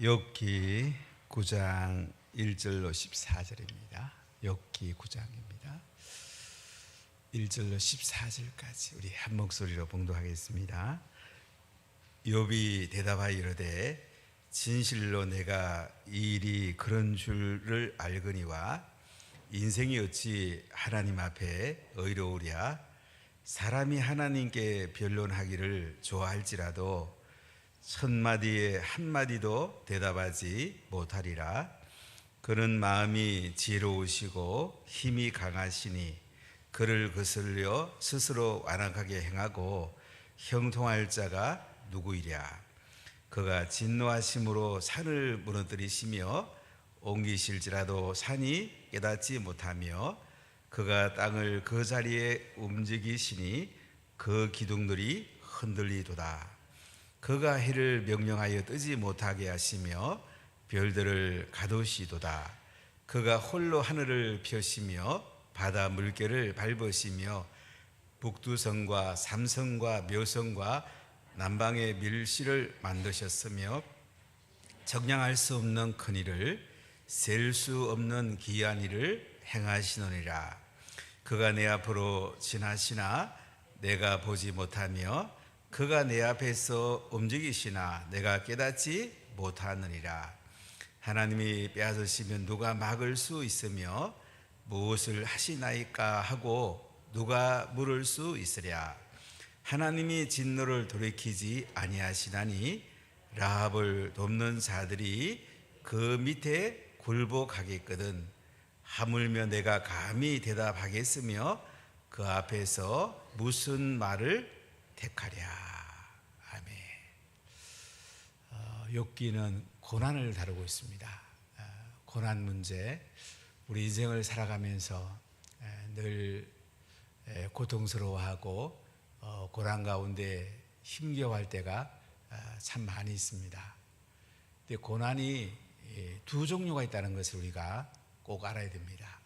욥기 9장 1절로 14절입니다. 욥기 9장입니다. 1절로 14절까지 우리 한 목소리로 봉독하겠습니다. 욥이 대답하여 이르되 진실로 내가 이 일이 그런 줄을 알거니와 인생이 어찌 하나님 앞에 의로우랴. 사람이 하나님께 변론하기를 좋아할지라도 천마디에 한마디도 대답하지 못하리라. 그는 마음이 지혜로우시고 힘이 강하시니 그를 거슬려 스스로 완악하게 행하고 형통할 자가 누구이랴. 그가 진노하심으로 산을 무너뜨리시며 옮기실지라도 산이 깨닫지 못하며 그가 땅을 그 자리에 움직이시니 그 기둥들이 흔들리도다. 그가 해를 명령하여 뜨지 못하게 하시며 별들을 가두시도다. 그가 홀로 하늘을 펴시며 바다 물결을 밟으시며 북두성과 삼성과 묘성과 남방의 밀실을 만드셨으며 정량할 수 없는 큰 일을 셀 수 없는 기이한 일을 행하시느니라. 그가 내 앞으로 지나시나 내가 보지 못하며 그가 내 앞에서 움직이시나 내가 깨닫지 못하느니라. 하나님이 빼앗으시면 누가 막을 수 있으며 무엇을 하시나이까 하고 누가 물을 수 있으랴. 하나님이 진노를 돌이키지 아니하시나니 라합을 돕는 자들이 그 밑에 굴복하겠거든. 하물며 내가 감히 대답하겠으며 그 앞에서 무슨 말을 택하랴. 아멘. 욥기는 고난을 다루고 있습니다. 고난 문제. 우리 인생을 살아가면서 늘 고통스러워하고 고난 가운데 힘겨워할 때가 참 많이 있습니다. 근데 고난이 두 종류가 있다는 것을 우리가 꼭 알아야 됩니다.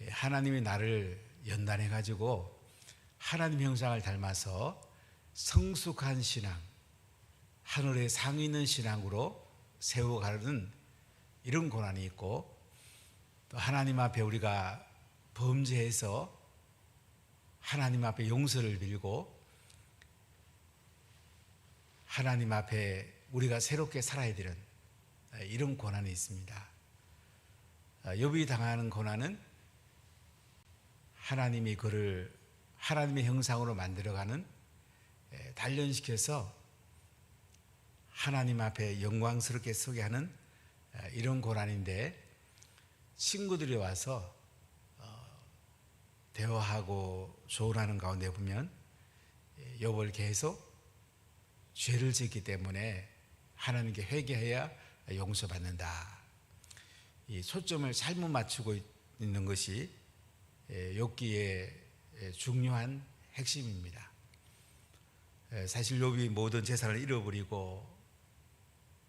하나님이 나를 연단해 가지고 하나님 형상을 닮아서 성숙한 신앙, 하늘에 상이 있는 신앙으로 세워가는 이런 고난이 있고, 또 하나님 앞에 우리가 범죄해서 하나님 앞에 용서를 빌고 하나님 앞에 우리가 새롭게 살아야 되는 이런 고난이 있습니다. 욥이 당하는 고난은 하나님이 그를 하나님의 형상으로 만들어가는, 단련시켜서 하나님 앞에 영광스럽게 서게 하는 이런 고난인데, 친구들이 와서 대화하고 조언하는 가운데 보면 욥을 계속 죄를 짓기 때문에 하나님께 회개해야 용서받는다. 이 초점을 잘못 맞추고 있는 것이 욥기의 중요한 핵심입니다. 사실 욥이 모든 재산을 잃어버리고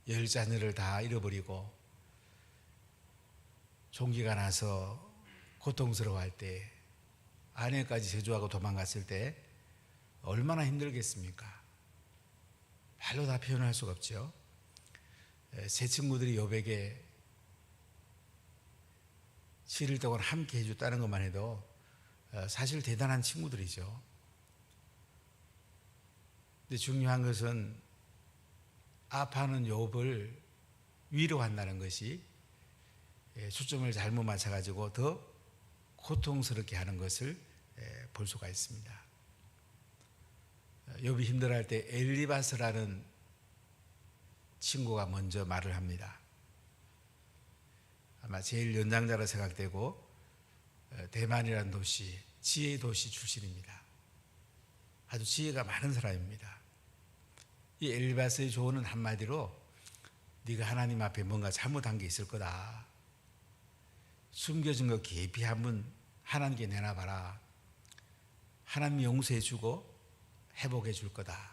10자녀를 다 잃어버리고 종기가 나서 고통스러워할 때, 아내까지 저주하고 도망갔을 때 얼마나 힘들겠습니까? 말로 다 표현할 수가 없죠. 세 친구들이 욥에게 7일 동안 함께 해줬다는 것만 해도 사실 대단한 친구들이죠. 근데 중요한 것은 아파하는 욥을 위로한다는 것이 초점을 잘못 맞춰가지고 더 고통스럽게 하는 것을 볼 수가 있습니다. 욥이 힘들어할 때 엘리바스라는 친구가 먼저 말을 합니다. 아마 제일 연장자로 생각되고 대만이라는 도시, 지혜의 도시 출신입니다. 아주 지혜가 많은 사람입니다. 이 엘리바스의 조언은 한마디로 네가 하나님 앞에 뭔가 잘못한 게 있을 거다. 숨겨진 거 깊이 한번 하나님께 내놔봐라. 하나님이 용서해 주고 회복해 줄 거다.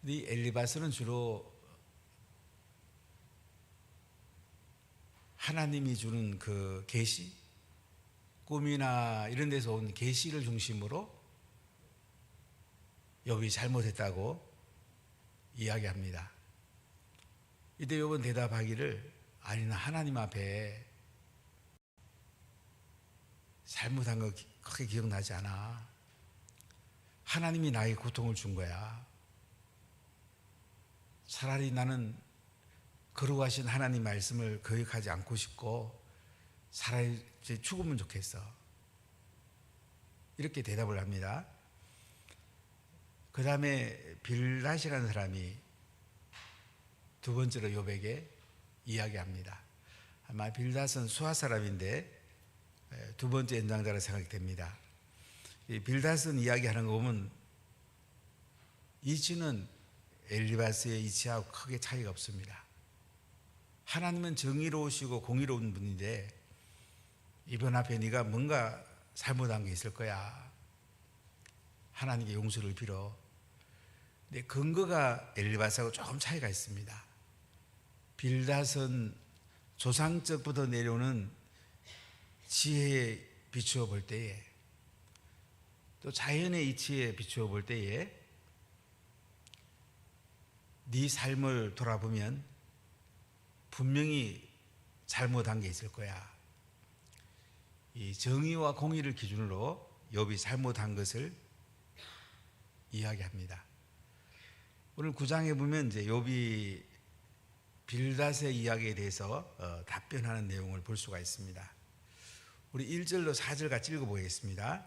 근데 이 엘리바스는 주로 하나님이 주는 그 계시, 꿈이나 이런 데서 온 계시를 중심으로 욥이 잘못했다고 이야기합니다. 이때 욥은 대답하기를 아니 나 하나님 앞에 잘못한 거 크게 기억나지 않아. 하나님이 나에게 고통을 준 거야. 차라리 나는 거룩하신 하나님 말씀을 거역하지 않고 싶고 차라리 죽으면 좋겠어. 이렇게 대답을 합니다. 그 다음에 빌닷이라는 사람이 두 번째로 욥에게 이야기합니다. 아마 빌닷은 수하 사람인데 두 번째 연장자로 생각이 됩니다. 이 빌닷은 이야기하는 거 보면 이치는 엘리바스의 이치하고 크게 차이가 없습니다. 하나님은 정의로우시고 공의로운 분인데 이번 앞에 네가 뭔가 잘못한 게 있을 거야. 하나님께 용서를 빌어. 근데 근거가 엘리바스하고 조금 차이가 있습니다. 빌닷은 조상적부터 내려오는 지혜에 비추어 볼 때에 또 자연의 이치에 비추어 볼 때에 네 삶을 돌아보면 분명히 잘못한 게 있을 거야. 이 정의와 공의를 기준으로 욥이 잘못한 것을 이야기합니다. 오늘 9장에 보면 이제 욥이 빌닷의 이야기에 대해서 답변하는 내용을 볼 수가 있습니다. 우리 1절로 4절 같이 읽어보겠습니다.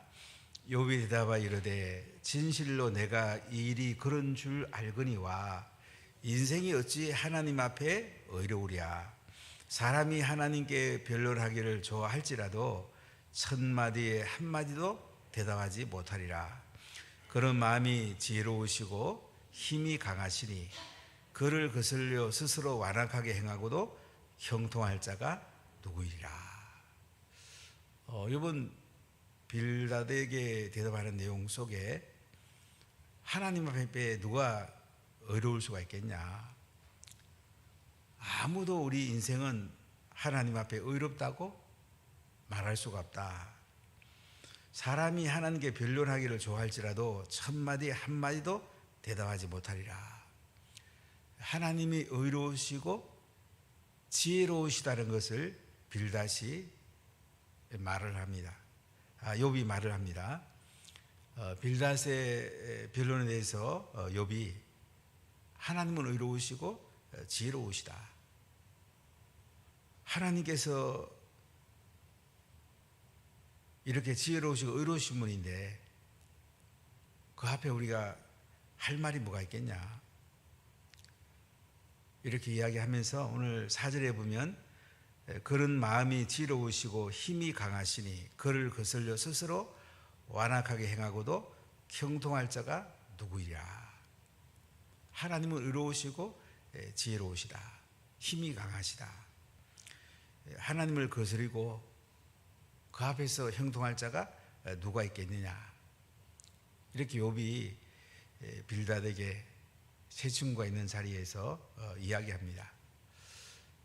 욥이 대답하여 이르되 진실로 내가 이 일이 그런 줄 알거니와 인생이 어찌 하나님 앞에 의로우랴. 사람이 하나님께 변론하기를 좋아할지라도 천마디에 한마디도 대답하지 못하리라. 그런 마음이 지혜로우시고 힘이 강하시니 그를 거슬려 스스로 완악하게 행하고도 형통할 자가 누구이리라. 이번 빌닷에게 대답하는 내용 속에 하나님 앞에 누가 의로울 수가 있겠냐. 아무도 우리 인생은 하나님 앞에 의롭다고 말할 수가 없다. 사람이 하나님께 변론하기를 좋아할지라도 천마디 한마디도 대답하지 못하리라. 하나님이 의로우시고 지혜로우시다는 것을 빌닷이 말을 합니다. 욥이 말을 합니다. 빌닷의 변론에 대해서 욥이 하나님은 의로우시고 지혜로우시다. 하나님께서 이렇게 지혜로우시고 의로우신 분인데 그 앞에 우리가 할 말이 뭐가 있겠냐. 이렇게 이야기하면서 오늘 4절에 보면 그런 마음이 지혜로우시고 힘이 강하시니 그를 거슬려 스스로 완악하게 행하고도 형통할 자가 누구이랴. 하나님은 의로우시고 지혜로우시다. 힘이 강하시다. 하나님을 거스리고 그 앞에서 형통할 자가 누가 있겠느냐. 이렇게 욥이 빌닷에게 세 친구가 있는 자리에서 이야기합니다.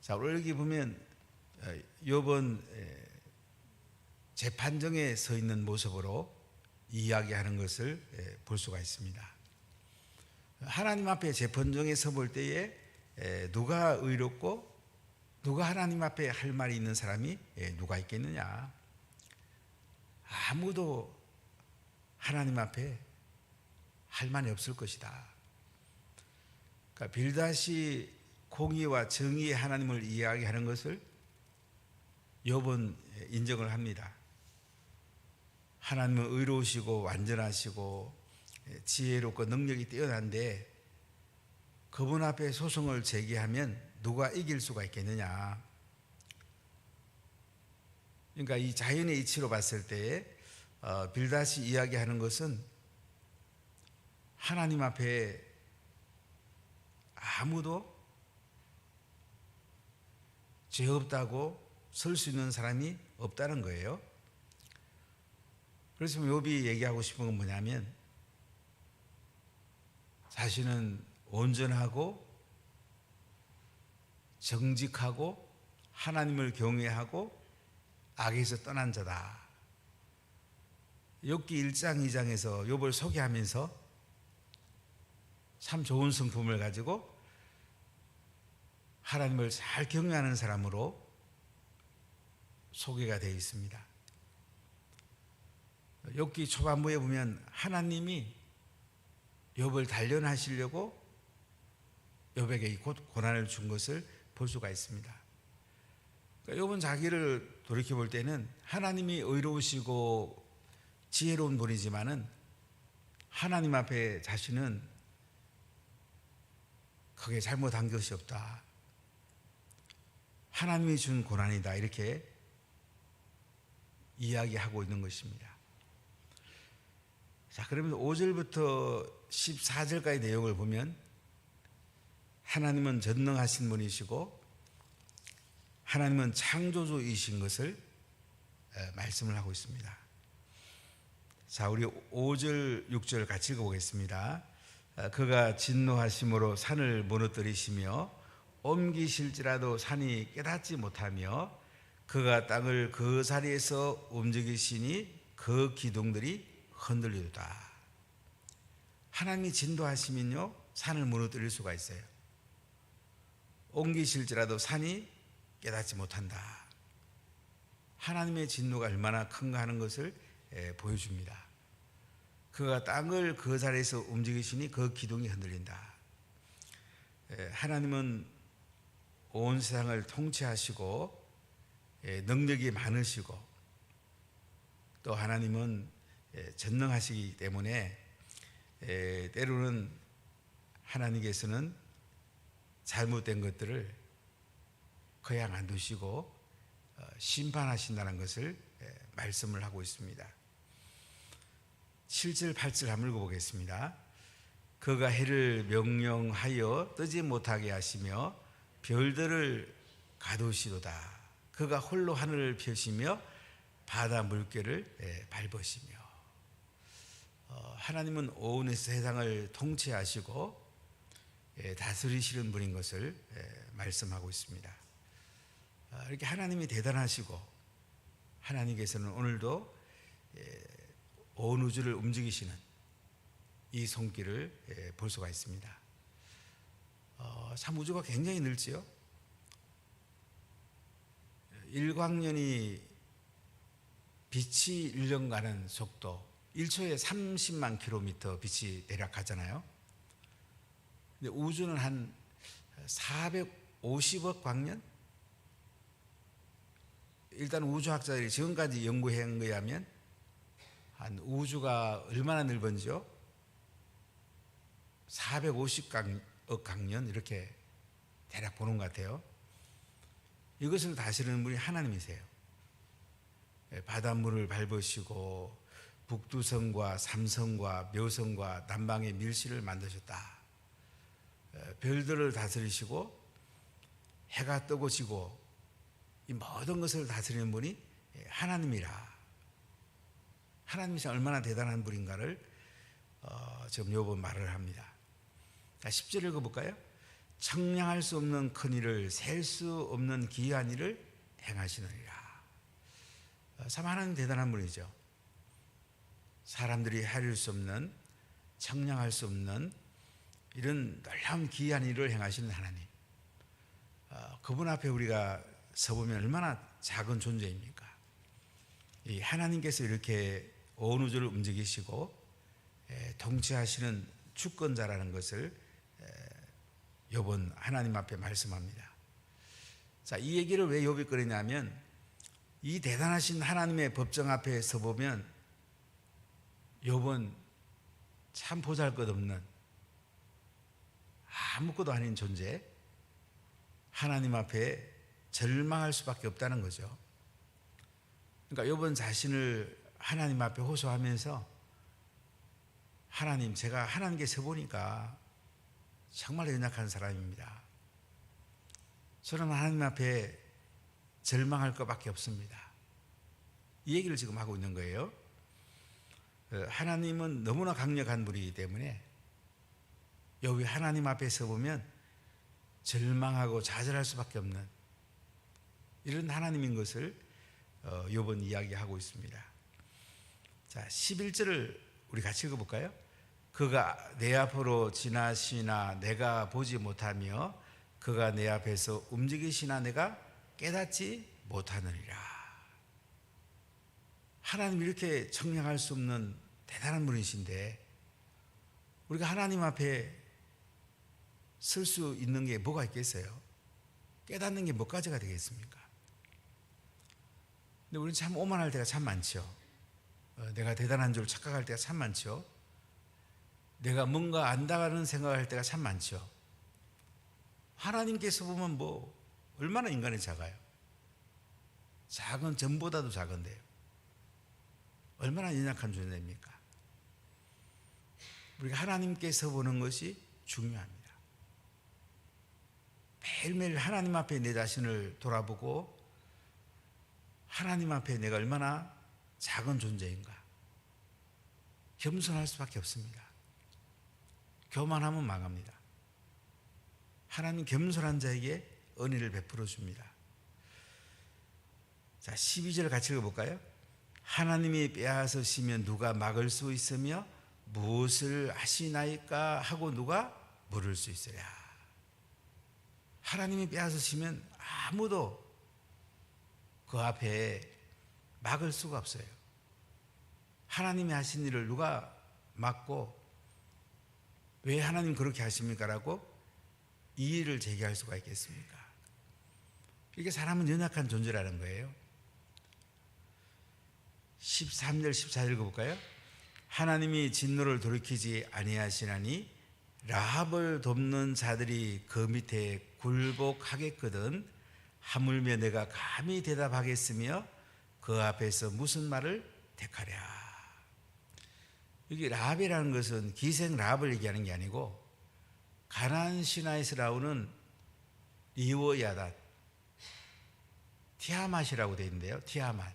자, 오늘 여기 보면 욥은 재판정에 서 있는 모습으로 이야기하는 것을 볼 수가 있습니다. 하나님 앞에 재판정에 서 볼 때에 누가 의롭고 누가 하나님 앞에 할 말이 있는 사람이 누가 있겠느냐. 아무도 하나님 앞에 할 말이 없을 것이다. 그러니까 빌닷이 공의와 정의의 하나님을 이야기하는 것을 욥은 인정을 합니다. 하나님은 의로우시고 완전하시고 지혜롭고 능력이 뛰어난데 그분 앞에 소송을 제기하면 누가 이길 수가 있겠느냐. 그러니까 이 자연의 이치로 봤을 때에 빌닷이 이야기하는 것은 하나님 앞에 아무도 죄 없다고 설 수 있는 사람이 없다는 거예요. 그래서 욥이 얘기하고 싶은 건 뭐냐면 자신은 온전하고 정직하고 하나님을 경외하고 악에서 떠난 자다. 욥기 1장 2장에서 욥을 소개하면서 참 좋은 성품을 가지고 하나님을 잘 경외하는 사람으로 소개가 되어 있습니다. 욥기 초반부에 보면 하나님이 욥을 단련하시려고 욥에게 이 고난을 준 것을 볼 수가 있습니다. 그러니까 욥은 자기를 돌이켜 볼 때는 하나님이 의로우시고 지혜로운 분이지만은 하나님 앞에 자신은 크게 잘못한 것이 없다. 하나님이 준 고난이다. 이렇게 이야기하고 있는 것입니다. 자, 그러면 5절부터 14절까지 내용을 보면 하나님은 전능하신 분이시고 하나님은 창조주이신 것을 말씀을 하고 있습니다. 자, 우리 5절, 6절 같이 읽어보겠습니다. 그가 진노하심으로 산을 무너뜨리시며 옮기실지라도 산이 깨닫지 못하며 그가 땅을 그 자리에서 움직이시니 그 기둥들이 흔들리도다. 하나님이 진도하시면요 산을 무너뜨릴 수가 있어요. 옮기실지라도 산이 깨닫지 못한다. 하나님의 진노가 얼마나 큰가 하는 것을 보여줍니다. 그가 땅을 그 자리에서 움직이시니 그 기둥이 흔들린다. 하나님은 온 세상을 통치하시고 능력이 많으시고 또 하나님은 전능하시기 때문에 때로는 하나님께서는 잘못된 것들을 그냥 안 두시고 심판하신다는 것을 말씀을 하고 있습니다. 7절 8절 한번 읽어보겠습니다. 그가 해를 명령하여 뜨지 못하게 하시며 별들을 가두시도다. 그가 홀로 하늘을 펴시며 바다 물결을 밟으시며. 하나님은 온 세상을 통치하시고 다스리시는 분인 것을 말씀하고 있습니다. 이렇게 하나님이 대단하시고 하나님께서는 오늘도 온 우주를 움직이시는 이 손길을 볼 수가 있습니다. 참 우주가 굉장히 넓지요. 일광년이 빛이 1년 가는 속도 1초에 30만 킬로미터 빛이 대략 가잖아요. 근데 우주는 한 450억 광년? 일단 우주학자들이 지금까지 연구한 거에 하면 한 우주가 얼마나 넓은지요? 450억 광년 이렇게 대략 보는 것 같아요. 이것을 다스리는 분이 하나님이세요. 바닷물을 밟으시고 북두성과 삼성과 묘성과 남방의 밀실을 만드셨다. 별들을 다스리시고 해가 뜨고 지고 이 모든 것을 다스리는 분이 하나님이라. 하나님이 얼마나 대단한 분인가를 지금 욥은 말을 합니다. 10절 읽어볼까요? 청량할 수 없는 큰 일을 셀 수 없는 기이한 일을 행하시느니라. 참 하나님 대단한 분이죠. 사람들이 헤아릴 수 없는 청량할 수 없는 이런 놀라운 기이한 일을 행하시는 하나님. 그분 앞에 우리가 서보면 얼마나 작은 존재입니까? 이 하나님께서 이렇게 온 우주를 움직이시고 통치하시는 주권자라는 것을 욥은 하나님 앞에 말씀합니다. 자, 이 얘기를 왜 욥이 꺼내냐면 이 대단하신 하나님의 법정 앞에 서보면 욥은 참 보잘것없는 아무것도 아닌 존재, 하나님 앞에 절망할 수밖에 없다는 거죠. 그러니까 욥은 자신을 하나님 앞에 호소하면서 하나님, 제가 하나님께 서보니까 정말 연약한 사람입니다. 저는 하나님 앞에 절망할 것밖에 없습니다. 이 얘기를 지금 하고 있는 거예요. 하나님은 너무나 강력한 분이기 때문에 욥이 하나님 앞에 서보면 절망하고 좌절할 수밖에 없는 이런 하나님인 것을 욥은 이야기하고 있습니다. 자, 11절을 우리 같이 읽어볼까요? 그가 내 앞으로 지나시나 내가 보지 못하며 그가 내 앞에서 움직이시나 내가 깨닫지 못하느니라. 하나님 이렇게 청량할 수 없는 대단한 분이신데 우리가 하나님 앞에 설 수 있는 게 뭐가 있겠어요? 깨닫는 게 뭐까지가 되겠습니까? 근데 우리는 참 오만할 때가 참 많죠. 내가 대단한 줄 착각할 때가 참 많죠. 내가 뭔가 안다는 생각할 때가 참 많죠. 하나님께서 보면 뭐 얼마나 인간이 작아요. 작은 점보다도 작은데요. 얼마나 연약한 존재입니까? 우리가 하나님께서 보는 것이 중요합니다. 매일매일 하나님 앞에 내 자신을 돌아보고 하나님 앞에 내가 얼마나 작은 존재인가 겸손할 수밖에 없습니다. 교만하면 망합니다. 하나님 겸손한 자에게 은혜를 베풀어 줍니다. 자, 12절 같이 읽어볼까요? 하나님이 빼앗으시면 누가 막을 수 있으며 무엇을 하시나이까 하고 누가 물을 수 있으랴. 하나님이 빼앗으시면 아무도 그 앞에 막을 수가 없어요. 하나님이 하신 일을 누가 막고 왜 하나님 그렇게 하십니까? 라고 이의를 제기할 수가 있겠습니까? 이게 사람은 연약한 존재라는 거예요. 13절 14절 읽어볼까요? 하나님이 진노를 돌이키지 아니하시나니 라합을 돕는 자들이 그 밑에 굴복하겠거든 하물며 내가 감히 대답하겠으며 그 앞에서 무슨 말을 택하랴. 여기 라합이라는 것은 기생 라합을 얘기하는 게 아니고 가나안 신화에서 나오는 리워야닷 티아맛이라고 되어 있는데요. 티아맛,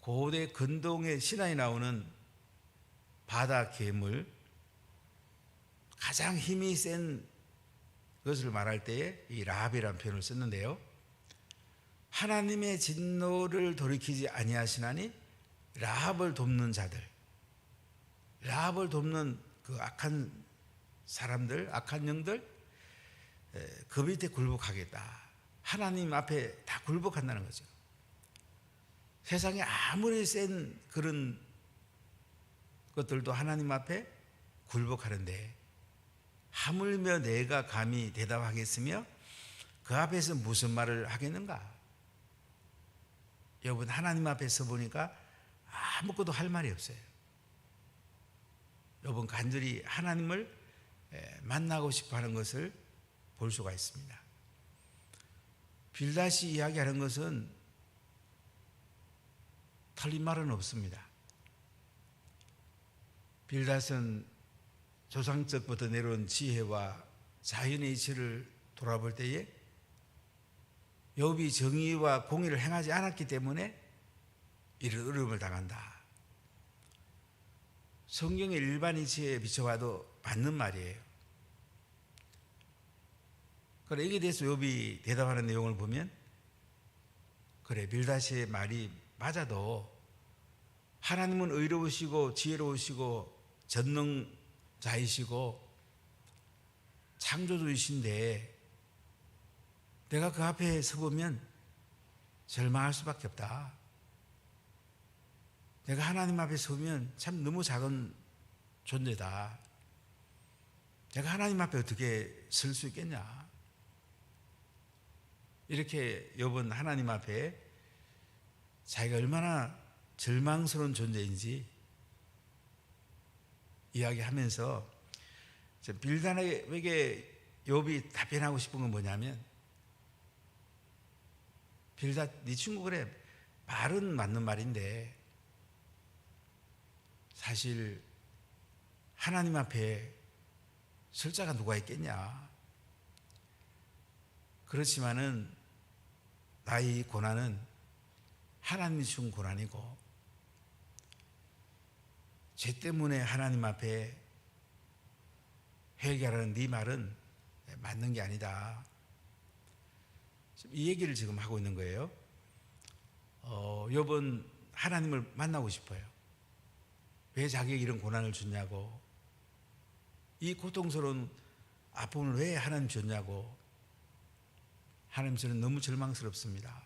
고대 근동의 신화에 나오는 바다 괴물, 가장 힘이 센 것을 말할 때에 이 라합이라는 표현을 썼는데요. 하나님의 진노를 돌이키지 아니하시나니 라합을 돕는 자들, 라합을 돕는 그 악한 사람들, 악한 영들, 그 밑에 굴복하겠다. 하나님 앞에 다 굴복한다는 거죠. 세상에 아무리 센 그런 것들도 하나님 앞에 굴복하는데 하물며 내가 감히 대답하겠으며 그 앞에서 무슨 말을 하겠는가? 여러분, 하나님 앞에 서 보니까 아무것도 할 말이 없어요. 여러분, 간절히 하나님을 만나고 싶어 하는 것을 볼 수가 있습니다. 빌닷이 이야기하는 것은 틀린 말은 없습니다. 빌닷은 조상적부터 내려온 지혜와 자연의 이치를 돌아볼 때에 욥이 정의와 공의를 행하지 않았기 때문에 이런 어려움을 당한다. 성경의 일반 이치에 비춰봐도 맞는 말이에요. 그래, 여기에 대해서 욥이 대답하는 내용을 보면 그래, 빌닷의 말이 맞아도 하나님은 의로우시고 지혜로우시고 전능자이시고 창조주이신데 내가 그 앞에 서보면 절망할 수밖에 없다. 내가 하나님 앞에 서면 참 너무 작은 존재다. 내가 하나님 앞에 어떻게 설 수 있겠냐. 이렇게 욥은 하나님 앞에 자기가 얼마나 절망스러운 존재인지 이야기하면서 빌닷에게 욥이 답변하고 싶은 건 뭐냐면, 빌닷, 네 친구 그래, 말은 맞는 말인데 사실 하나님 앞에 설 자가 누가 있겠냐. 그렇지만은 나의 고난은 하나님이 준 고난이고 죄 때문에 하나님 앞에 회개하라는 네 말은 맞는 게 아니다. 이 얘기를 지금 하고 있는 거예요. 욥은 하나님을 만나고 싶어요. 왜 자기에게 이런 고난을 줬냐고, 이 고통스러운 아픔을 왜 하나님 줬냐고, 하나님, 저는 너무 절망스럽습니다.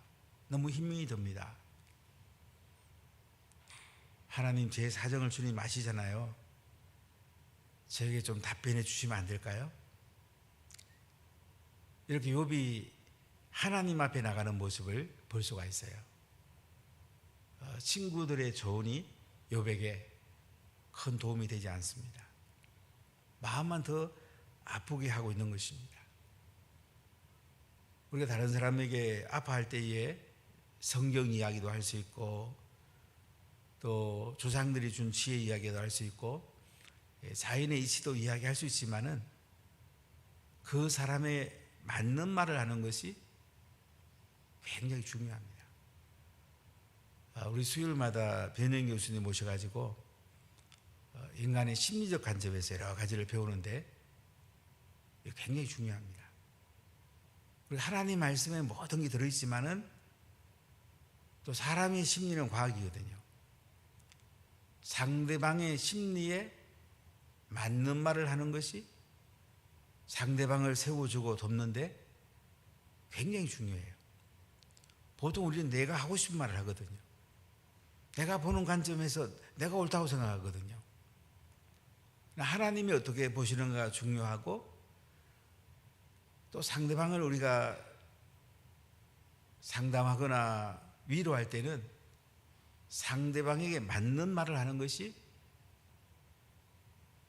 너무 힘이 듭니다. 하나님, 제 사정을 주님 아시잖아요. 저에게 좀 답변해 주시면 안 될까요? 이렇게 욥이 하나님 앞에 나가는 모습을 볼 수가 있어요. 친구들의 조언이 욥에게 큰 도움이 되지 않습니다. 마음만 더 아프게 하고 있는 것입니다. 우리가 다른 사람에게 아파할 때에 성경 이야기도 할 수 있고, 또 조상들이 준 지혜 이야기도 할 수 있고, 자연의 이치도 이야기할 수 있지만은 그 사람의 맞는 말을 하는 것이 굉장히 중요합니다. 우리 수요일마다 변영 교수님 모셔가지고 인간의 심리적 관점에서 여러 가지를 배우는데 굉장히 중요합니다. 우리 하나님 말씀에 모든 게 들어있지만은 또 사람의 심리는 과학이거든요. 상대방의 심리에 맞는 말을 하는 것이 상대방을 세워주고 돕는데 굉장히 중요해요. 보통 우리는 내가 하고 싶은 말을 하거든요. 내가 보는 관점에서 내가 옳다고 생각하거든요. 하나님이 어떻게 보시는가 중요하고, 또 상대방을 우리가 상담하거나 위로할 때는 상대방에게 맞는 말을 하는 것이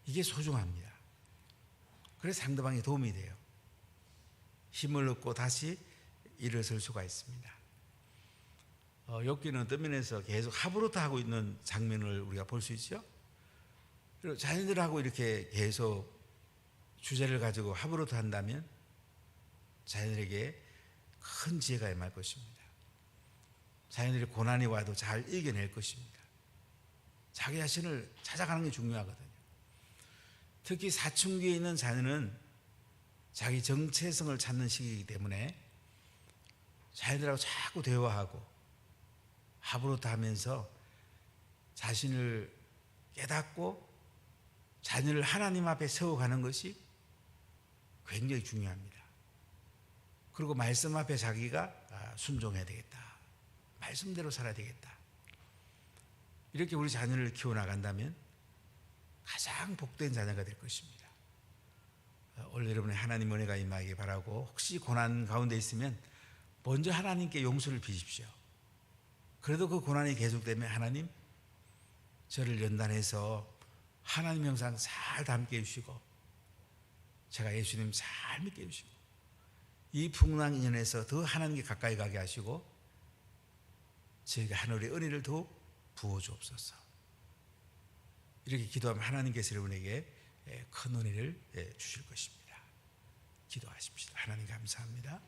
이게 소중합니다. 그래서 상대방에 도움이 돼요. 힘을 얻고 다시 일어설 수가 있습니다. 욥기는 어떤 면에서 계속 하브로트 하고 있는 장면을 우리가 볼 수 있죠. 그리고 자녀들하고 이렇게 계속 주제를 가지고 하브로트 한다면 자녀들에게 큰 지혜가 임할 것입니다. 자녀들이 고난이 와도 잘 이겨낼 것입니다. 자기 자신을 찾아가는 게 중요하거든요. 특히 사춘기에 있는 자녀는 자기 정체성을 찾는 시기이기 때문에 자녀들하고 자꾸 대화하고 하브로트 하면서 자신을 깨닫고 자녀를 하나님 앞에 세워가는 것이 굉장히 중요합니다. 그리고 말씀 앞에 자기가 순종해야 되겠다. 말씀대로 살아야 되겠다. 이렇게 우리 자녀를 키워나간다면 가장 복된 자녀가 될 것입니다. 오늘 여러분의 하나님 은혜가 임하기 바라고, 혹시 고난 가운데 있으면 먼저 하나님께 용서를 비십시오. 그래도 그 고난이 계속되면 하나님, 저를 연단해서 하나님 형상 잘 닮게 해주시고 제가 예수님 잘 믿게 해주시고 이 풍랑 인연에서 더 하나님께 가까이 가게 하시고 저에게 하늘의 은혜를 더욱 부어주옵소서. 이렇게 기도하면 하나님께서 여러분에게 큰 은혜를 주실 것입니다. 기도하십시다. 하나님 감사합니다.